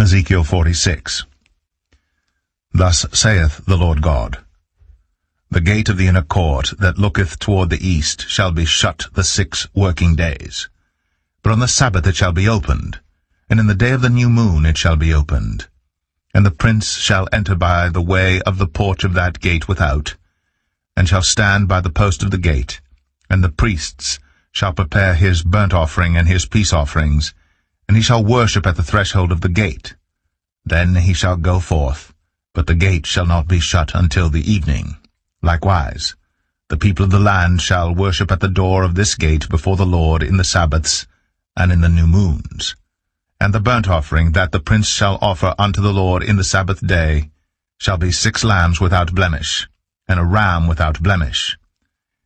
Ezekiel 46. Thus saith the Lord God, The gate of the inner court that looketh toward the east shall be shut the 6 working days. But on the Sabbath it shall be opened, and in the day of the new moon it shall be opened. And the prince shall enter by the way of the porch of that gate without, and shall stand by the post of the gate, and the priests shall prepare his burnt offering and his peace offerings, and he shall worship at the threshold of the gate. Then he shall go forth, but the gate shall not be shut until the evening. Likewise, the people of the land shall worship at the door of this gate before the Lord in the Sabbaths and in the new moons. And the burnt offering that the prince shall offer unto the Lord in the Sabbath day shall be 6 lambs without blemish, and a ram without blemish.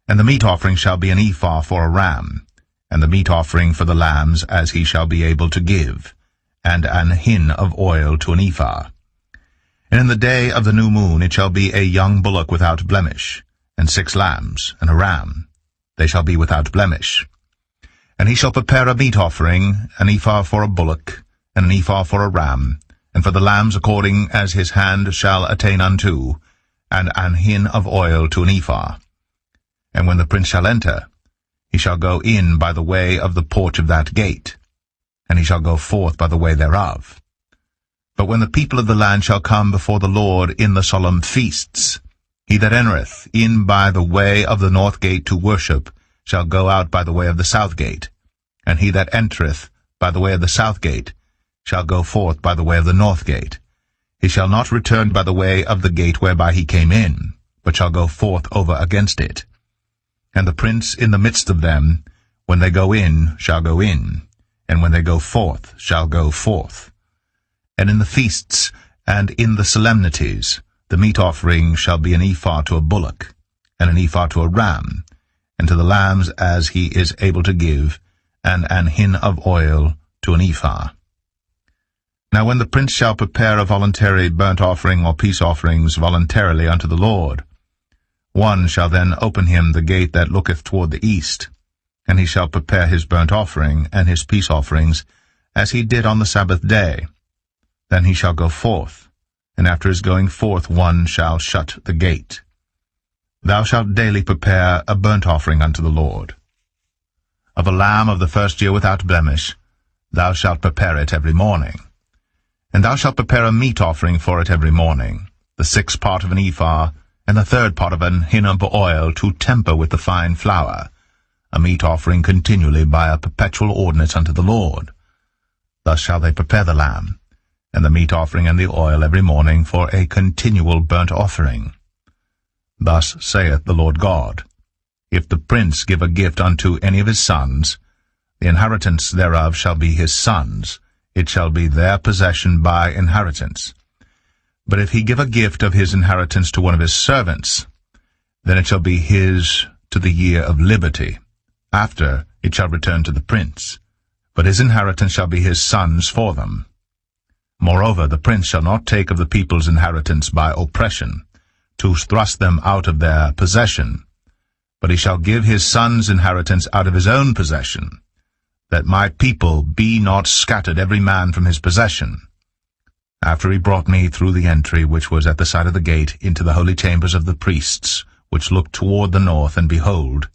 And the meat offering shall be an ephah for a ram, and the meat offering for the lambs as he shall be able to give, and an hin of oil to an ephah. And in the day of the new moon it shall be a young bullock without blemish, and 6 lambs, and a ram. They shall be without blemish. And he shall prepare a meat offering, an ephah for a bullock, and an ephah for a ram, and for the lambs according as his hand shall attain unto, and an hin of oil to an ephah. And when the prince shall enter, he shall go in by the way of the porch of that gate, and he shall go forth by the way thereof. But when the people of the land shall come before the Lord in the solemn feasts, he that entereth in by the way of the north gate to worship shall go out by the way of the south gate, and he that entereth by the way of the south gate shall go forth by the way of the north gate. He shall not return by the way of the gate whereby he came in, but shall go forth over against it. And the prince in the midst of them, when they go in, shall go in, and when they go forth, shall go forth. And in the feasts and in the solemnities, the meat offering shall be an ephah to a bullock, and an ephah to a ram, and to the lambs as he is able to give, and an hin of oil to an ephah. Now when the prince shall prepare a voluntary burnt offering or peace offerings voluntarily unto the Lord, one shall then open him the gate that looketh toward the east, and he shall prepare his burnt offering and his peace offerings, as he did on the Sabbath day. Then he shall go forth, and after his going forth one shall shut the gate. Thou shalt daily prepare a burnt offering unto the Lord. Of a lamb of the first year without blemish, thou shalt prepare it every morning. And thou shalt prepare a meat offering for it every morning, the 6th part of an ephah, and the 3rd part of an hin of oil to temper with the fine flour, a meat offering continually by a perpetual ordinance unto the Lord. Thus shall they prepare the lamb, and the meat offering and the oil every morning for a continual burnt offering. Thus saith the Lord God, If the prince give a gift unto any of his sons, the inheritance thereof shall be his sons', it shall be their possession by inheritance. But if he give a gift of his inheritance to one of his servants, then it shall be his to the year of liberty. After it shall return to the prince, but his inheritance shall be his sons' for them. Moreover, the prince shall not take of the people's inheritance by oppression, to thrust them out of their possession, but he shall give his sons' inheritance out of his own possession, that my people be not scattered every man from his possession. After he brought me through the entry which was at the side of the gate into the holy chambers of the priests, which looked toward the north, and behold,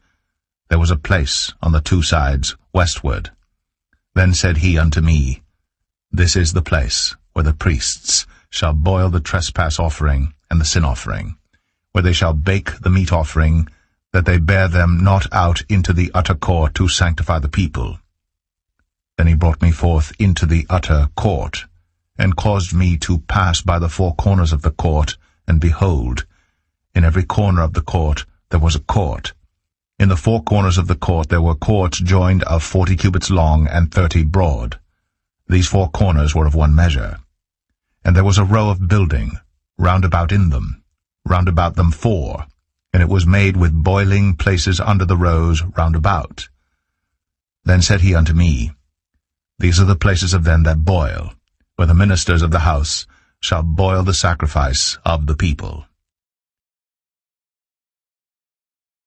there was a place on the 2 sides westward. Then said he unto me, This is the place where the priests shall boil the trespass offering and the sin offering, where they shall bake the meat offering, that they bear them not out into the utter court to sanctify the people. Then he brought me forth into the utter court, and caused me to pass by the 4 corners of the court, and behold, in every corner of the court there was a court. In the 4 corners of the court there were courts joined of 40 cubits long and 30 broad. These 4 corners were of one measure. And there was a row of building, round about them 4, and it was made with boiling places under the rows round about. Then said he unto me, These are the places of them that boil, where the ministers of the house shall boil the sacrifice of the people.